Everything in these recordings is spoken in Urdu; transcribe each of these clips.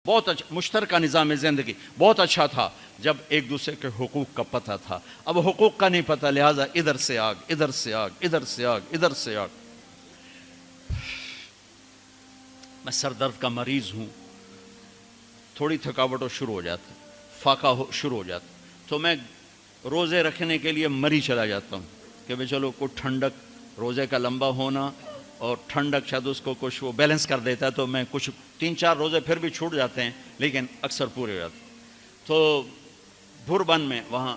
بہت اچھا مشترکہ نظام زندگی بہت اچھا تھا جب ایک دوسرے کے حقوق کا پتہ تھا. اب حقوق کا نہیں پتہ، لہٰذا ادھر سے آگ، ادھر سے آگ، ادھر سے آگ، ادھر سے آگ. میں سر درد کا مریض ہوں، تھوڑی تھکاوٹ ہو شروع ہو جاتا، فاقہ شروع ہو جاتا، تو میں روزے رکھنے کے لیے مری چلا جاتا ہوں کہ بھئی چلو کوئی ٹھنڈک، روزے کا لمبا ہونا اور ٹھنڈک شاید اس کو کچھ وہ بیلنس کر دیتا ہے، تو میں کچھ 3-4 روزے پھر بھی چھوٹ جاتے ہیں لیکن اکثر پورے ہو جاتے ہیں. تو بھربن میں وہاں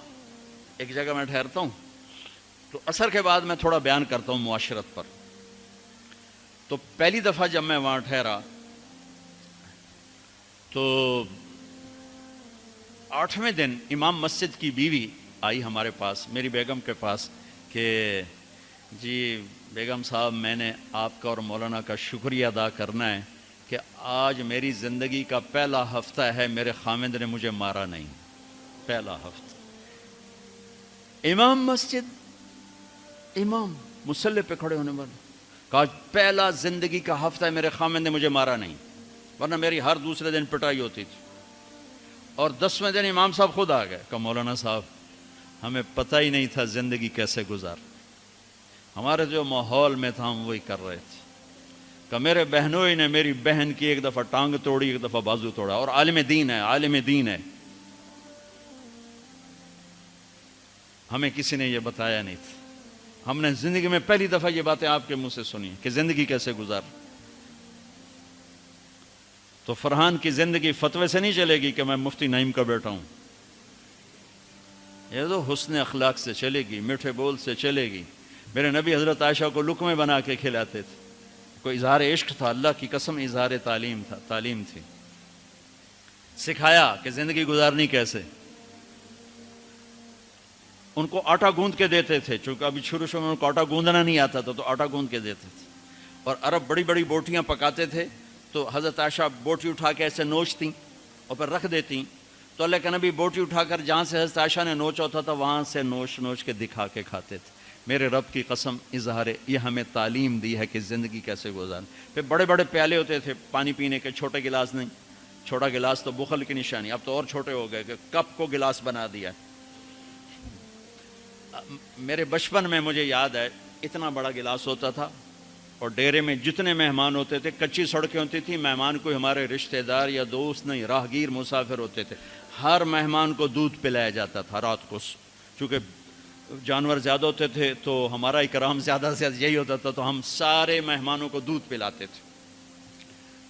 ایک جگہ میں ٹھہرتا ہوں، تو عصر کے بعد میں تھوڑا بیان کرتا ہوں معاشرت پر. تو پہلی دفعہ جب میں وہاں ٹھہرا تو 8ویں دن امام مسجد کی بیوی آئی ہمارے پاس، میری بیگم کے پاس، کہ جی بیگم صاحب میں نے آپ کا اور مولانا کا شکریہ ادا کرنا ہے کہ آج میری زندگی کا پہلا ہفتہ ہے میرے خامند نے مجھے مارا نہیں. پہلا ہفتہ امام مسجد، امام مصلی پہ کھڑے ہونے والے، کہا پہلا زندگی کا ہفتہ ہے میرے خامند نے مجھے مارا نہیں، ورنہ میری ہر دوسرے دن پٹائی ہوتی تھی. اور 10ویں دن امام صاحب خود آ گئے، کہا مولانا صاحب ہمیں پتہ ہی نہیں تھا زندگی کیسے گزار، ہمارے جو ماحول میں تھا ہم وہی کر رہے تھے. کہ میرے بہنوئی نے میری بہن کی ایک دفعہ ٹانگ توڑی، ایک دفعہ بازو توڑا، اور عالم دین ہے، عالم دین ہے. ہمیں کسی نے یہ بتایا نہیں تھا، ہم نے زندگی میں پہلی دفعہ یہ باتیں آپ کے منہ سے سنی کہ زندگی کیسے گزار. تو فرحان کی زندگی فتوے سے نہیں چلے گی کہ میں مفتی نعیم کا بیٹا ہوں، یہ تو حسن اخلاق سے چلے گی، میٹھے بول سے چلے گی. میرے نبی حضرت عائشہ کو لقمے بنا کے کھلاتے تھے، کوئی اظہار عشق تھا، اللہ کی قسم اظہار تعلیم تھی. سکھایا کہ زندگی گزارنی کیسے. ان کو آٹا گوندھ کے دیتے تھے، چونکہ ابھی شروع میں ان کو آٹا گوندنا نہیں آتا تھا، تو آٹا گوندھ کے دیتے تھے. اور عرب بڑی بڑی بوٹیاں پکاتے تھے، تو حضرت عائشہ بوٹی اٹھا کے ایسے نوچتیں اور پھر رکھ دیتیں. تو اللہ کے نبی بوٹی اٹھا کر جہاں سے حضرت عائشہ نے نوچا ہوتا تھا وہاں سے نوچ کے دکھا کے کھاتے تھے. میرے رب کی قسم اظہار یہ ہمیں تعلیم دی ہے کہ زندگی کیسے گزاریں. پھر بڑے بڑے پیالے ہوتے تھے پانی پینے کے، چھوٹے گلاس نہیں. چھوٹا گلاس تو بخل کی نشانی، اب تو اور چھوٹے ہو گئے کہ کپ کو گلاس بنا دیا. میرے بچپن میں مجھے یاد ہے اتنا بڑا گلاس ہوتا تھا، اور ڈیرے میں جتنے مہمان ہوتے تھے، کچی سڑکیں ہوتی تھیں، مہمان کوئی ہمارے رشتہ دار یا دوست نہیں، راہگیر مسافر ہوتے تھے، ہر مہمان کو دودھ پلایا جاتا تھا رات کو. چونکہ جانور زیادہ ہوتے تھے تو ہمارا اکرام زیادہ سے زیادہ یہی ہوتا تھا، تو ہم سارے مہمانوں کو دودھ پلاتے تھے.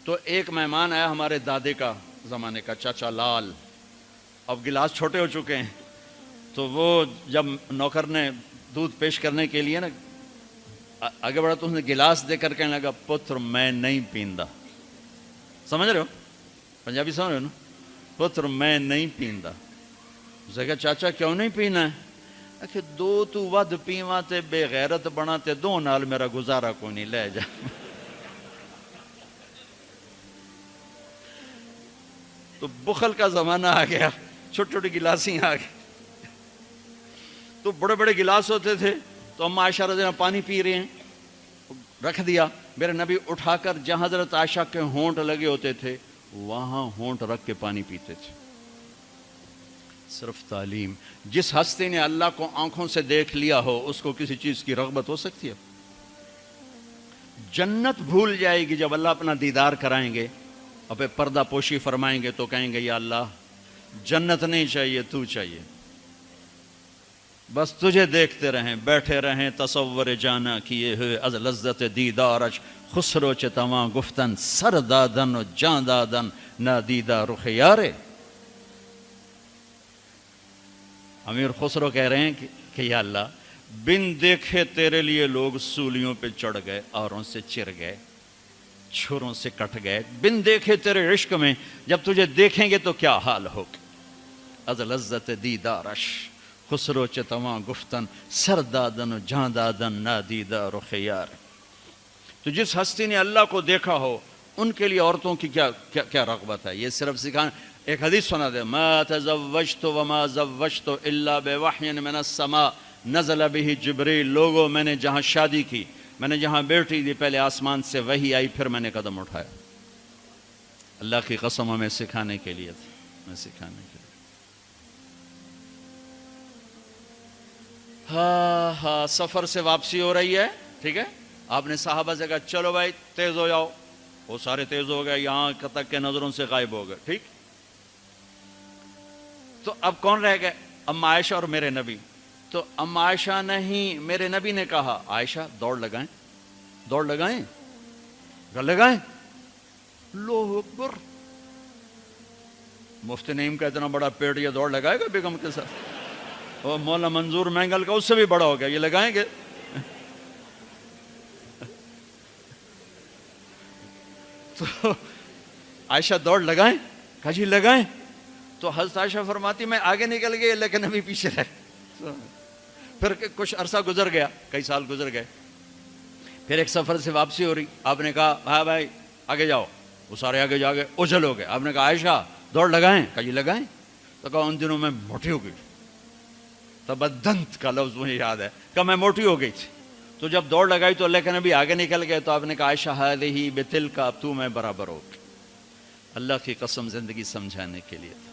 تو ایک مہمان آیا ہمارے دادے کا زمانے کا، چاچا لال. اب گلاس چھوٹے ہو چکے ہیں، تو وہ جب نوکر نے دودھ پیش کرنے کے لیے نا آگے بڑھا تو اس نے گلاس دے کر کہنے لگا پتر میں نہیں پیندا. سمجھ رہے ہو پنجابی سمجھ رہے ہو نا؟ پتر میں نہیں پیندا. اسے کہا چاچا کیوں نہیں پینا ہے؟ کہ دو تو ود پیواں تے بے غیرت بنا تے دو نال میرا گزارا کوئی نہیں، لے جا. تو بخل کا زمانہ آ گیا، چھوٹی چھوٹی گلاسیں آ گئی. تو بڑے بڑے گلاس ہوتے تھے، تو اما عائشہ رضی اللہ عنہا پانی پی رہے ہیں، رکھ دیا. میرے نبی اٹھا کر جہاں حضرت عائشہ کے ہونٹ لگے ہوتے تھے وہاں ہونٹ رکھ کے پانی پیتے تھے. صرف تعلیم. جس ہستی نے اللہ کو آنکھوں سے دیکھ لیا ہو اس کو کسی چیز کی رغبت ہو سکتی ہے؟ جنت بھول جائے گی جب اللہ اپنا دیدار کرائیں گے اور پھر پردہ پوشی فرمائیں گے تو کہیں گے یا اللہ جنت نہیں چاہیے، تو چاہیے، بس تجھے دیکھتے رہیں، بیٹھے رہیں تصور جانا کیے ہوئے از لذت دیدارش، خسرو چتواں گفتن سر دادن و جان دادن نادیدہ رخ یارے. امیر خسرو کہہ رہے ہیں کہ یا اللہ بن دیکھے تیرے لیے لوگ سولیوں پہ چڑھ گئے، آروں سے چر گئے، چھروں سے کٹ گئے. بن دیکھے تیرے عشق میں جب تجھے دیکھیں گے تو کیا حال ہوگا. از لذت دیدارش خسرو چتواں گفتن سر دادن و جان دادن نادیدہ رخ یار. تو جس ہستی نے اللہ کو دیکھا ہو ان کے لیے عورتوں کی کیا رغبت ہے. یہ صرف سکھانا. ایک حدیث سنا دے، ما تزوجت وما زوجت الا بوحی من السماء نزل به جبریل. لوگوں میں نے جہاں شادی کی، میں نے جہاں بیٹی دی، پہلے آسمان سے وحی آئی، پھر میں نے قدم اٹھایا. اللہ کی قسم ہمیں سکھانے کے لیے تھا، ہمیں سکھانے کے لیے۔ ہاں سفر سے واپسی ہو رہی ہے، ٹھیک ہے، آپ نے صحابہ سے کہا چلو بھائی تیز ہو جاؤ، وہ سارے تیز ہو گئے، یہاں تک کے نظروں سے غائب ہو گئے، ٹھیک۔ تو اب کون رہ گئے؟ اما عائشہ اور میرے نبی۔ تو اما عائشہ نہیں، میرے نبی نے کہا عائشہ دوڑ لگائیں، دوڑ لگائیں، لگائیں۔ اللہ اکبر، مفتی نعیم کا اتنا بڑا پیٹ، یہ دوڑ لگائے گا بیگم کے ساتھ؟ اور مولانا منظور مینگل کا اس سے بھی بڑا ہو گیا، یہ لگائیں گے؟ تو عائشہ دوڑ لگائیں، کہا جی لگائیں۔ تو حضرت عائشہ فرماتی میں آگے نکل گئی لیکن ابھی پیچھے رہ۔ پھر کچھ عرصہ گزر گیا، کئی سال گزر گئے، پھر ایک سفر سے واپسی ہو رہی، آپ نے کہا ہاں بھائی آگے جاؤ، وہ سارے آگے جا گئے، اجل ہو گئے۔ آپ نے کہا عائشہ دوڑ لگائیں، کہا جی لگائیں۔ تو کہا ان دنوں میں موٹی ہو گئی، تبدنت کا لفظ مجھے یاد ہے، کہ میں موٹی ہو گئی تھی۔ تو جب دوڑ لگائی تو اللہ کے نبی آگے نکل گئے، تو آپ نے کہا عائشہ ہذہ بتلک، اب تو میں برابر ہو گئی۔ اللہ کی قسم زندگی سمجھانے کے لیے تھا۔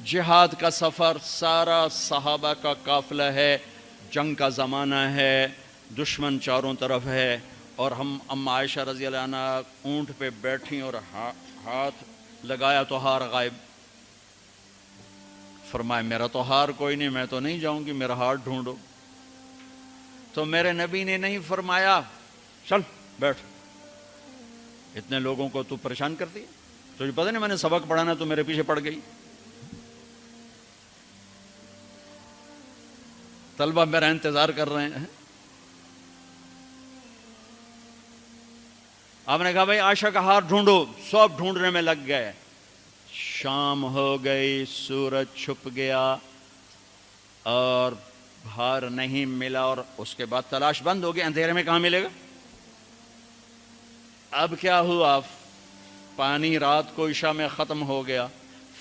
جہاد کا سفر سارا صحابہ کا قافلہ ہے، جنگ کا زمانہ ہے، دشمن چاروں طرف ہے، اور ہم اما عائشہ رضی اللہ عنہ اونٹ پہ بیٹھیں اور ہاتھ لگایا تو ہار غائب۔ فرمایا میرا تو ہار کوئی نہیں، میں تو نہیں جاؤں گی، میرا ہار ڈھونڈو۔ تو میرے نبی نے نہیں فرمایا چل بیٹھ، اتنے لوگوں کو تو پریشان کرتی ہے، تجھے پتہ نہیں میں نے سبق پڑھانا تو میرے پیچھے پڑ گئی، طلبہ میرا انتظار کر رہے ہیں۔ آپ نے کہا بھائی عائشہ کا ہار ڈھونڈو، سب ڈھونڈنے میں لگ گئے، شام ہو گئی، سورج چھپ گیا اور ہار نہیں ملا، اور اس کے بعد تلاش بند ہو گئی، اندھیرے میں کہاں ملے گا؟ اب کیا ہوا؟ پانی رات کو عشاء میں ختم ہو گیا،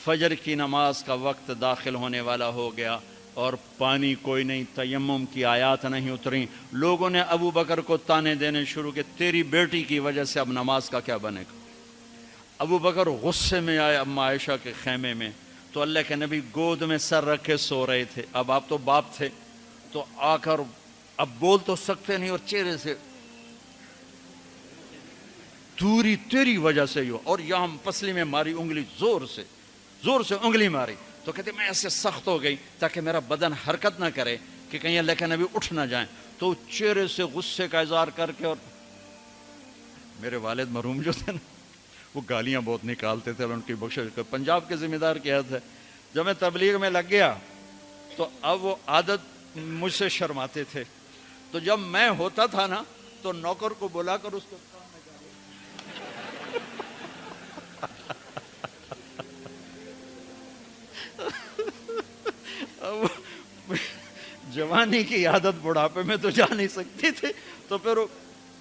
فجر کی نماز کا وقت داخل ہونے والا ہو گیا، اور پانی کوئی نہیں، تیمم کی آیات نہیں اتریں۔ لوگوں نے ابو بکر کو تانے دینے شروع کہ تیری بیٹی کی وجہ سے اب نماز کا کیا بنے گا؟ ابو بکر غصے میں آئے اما عائشہ کے خیمے میں، تو اللہ کے نبی گود میں سر رکھے سو رہے تھے، اب آپ تو باپ تھے، تو آ کر اب بول تو سکتے نہیں، اور چہرے سے دوری تیری وجہ سے ہو، اور یہاں پسلی میں ماری انگلی، زور سے انگلی ماری۔ تو کہتے میں ایسے سخت ہو گئی تاکہ میرا بدن حرکت نہ کرے کہ کہیں اللہ کے نبی اٹھ نہ جائیں، تو چہرے سے غصے کا اظہار کر کے، اور میرے والد مرحوم جو تھے نا وہ گالیاں بہت نکالتے تھے، اور ان کی بخشش پنجاب کے ذمہ دار کیا تھے۔ جب میں تبلیغ میں لگ گیا تو اب وہ عادت مجھ سے شرماتے تھے، تو جب میں ہوتا تھا نا تو نوکر کو بلا کر اس کو جوانی کی عادت بڑھاپے میں تو جا نہیں سکتی تھی، تو پھر وہ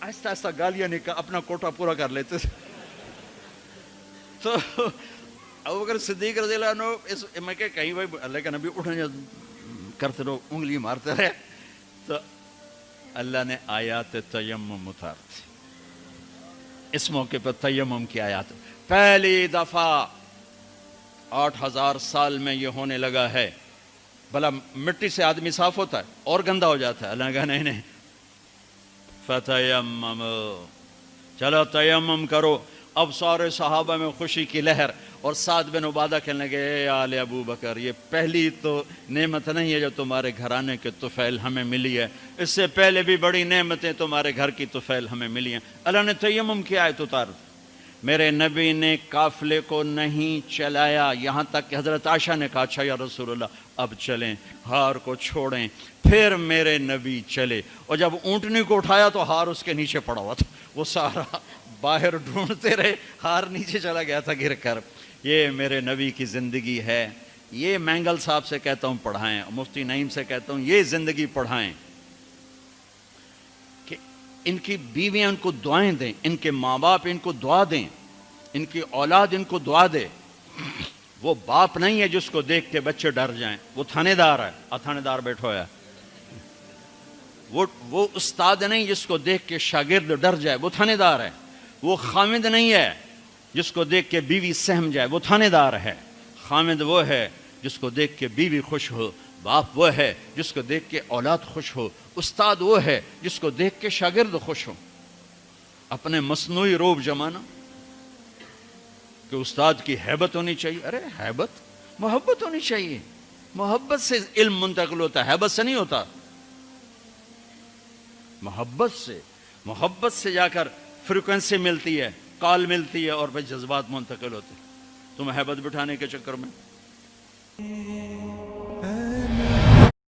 آہستہ آہستہ گالیاں اپنا کوٹا پورا کر لیتے تھے۔ تو ابوبکر صدیق رضی اللہ عنہ میں کہ کہیں بھائی اللہ کا نبی اٹھنے کرتے رہو، انگلی مارتے رہے، تو اللہ نے آیات تیمم اتار دی۔ اس موقع پر تیمم کی آیات پہلی دفعہ 8000 سال میں یہ ہونے لگا ہے۔ بھلا مٹی سے آدمی صاف ہوتا ہے اور گندا ہو جاتا ہے؟ اللہ نے کہا نہیں، فتیمم، چلو تیمم کرو۔ اب سارے صحابہ میں خوشی کی لہر، اور سعد بن عبادہ کہنے لگے اے آل ابو بکر، یہ پہلی تو نعمت نہیں ہے جو تمہارے گھرانے کے طفیل ہمیں ملی ہے، اس سے پہلے بھی بڑی نعمتیں تمہارے گھر کی طفیل ہمیں ملی ہیں۔ اللہ نے تیمم کی آیت اتار دی۔ میرے نبی نے قافلے کو نہیں چلایا، یہاں تک کہ حضرت عائشہ نے کہا اچھا یا رسول اللہ اب چلیں، ہار کو چھوڑیں۔ پھر میرے نبی چلے، اور جب اونٹنی کو اٹھایا تو ہار اس کے نیچے پڑا ہوا تھا، وہ سارا باہر ڈھونڈتے رہے، ہار نیچے چلا گیا تھا گر کر۔ یہ میرے نبی کی زندگی ہے، یہ مینگل صاحب سے کہتا ہوں پڑھائیں، مفتی نعیم سے کہتا ہوں یہ زندگی پڑھائیں، کہ ان کی بیویاں ان کو دعائیں دیں، ان کے ماں باپ ان کو دعا دیں، ان کی اولاد ان کو دعا دے۔ وہ باپ نہیں ہے جس کو دیکھ کے بچے ڈر جائیں، وہ تھانے دار ہے، تھانے دار بیٹھو ہے۔ وہ استاد نہیں جس کو دیکھ کے شاگرد ڈر جائے، وہ تھانے دار ہے۔ وہ خامد نہیں ہے جس کو دیکھ کے بیوی سہم جائے وہ تھانے دار ہے، خامد وہ ہے جس کو دیکھ کے بیوی خوش ہو، باپ وہ ہے جس کو دیکھ کے اولاد خوش ہو، استاد وہ ہے جس کو دیکھ کے شاگرد خوش ہو۔ اپنے مصنوعی روب جمانا کہ استاد کی ہیبت ہونی چاہیے، ارے ہیبت، محبت ہونی چاہیے، محبت سے علم منتقل ہوتا ہے، ہیبت سے نہیں ہوتا، محبت سے جا کر فریکوینسی ملتی ہے، کال ملتی ہے اور پھر جذبات منتقل ہوتے ہیں۔ تم ہیبت بٹھانے کے چکر میں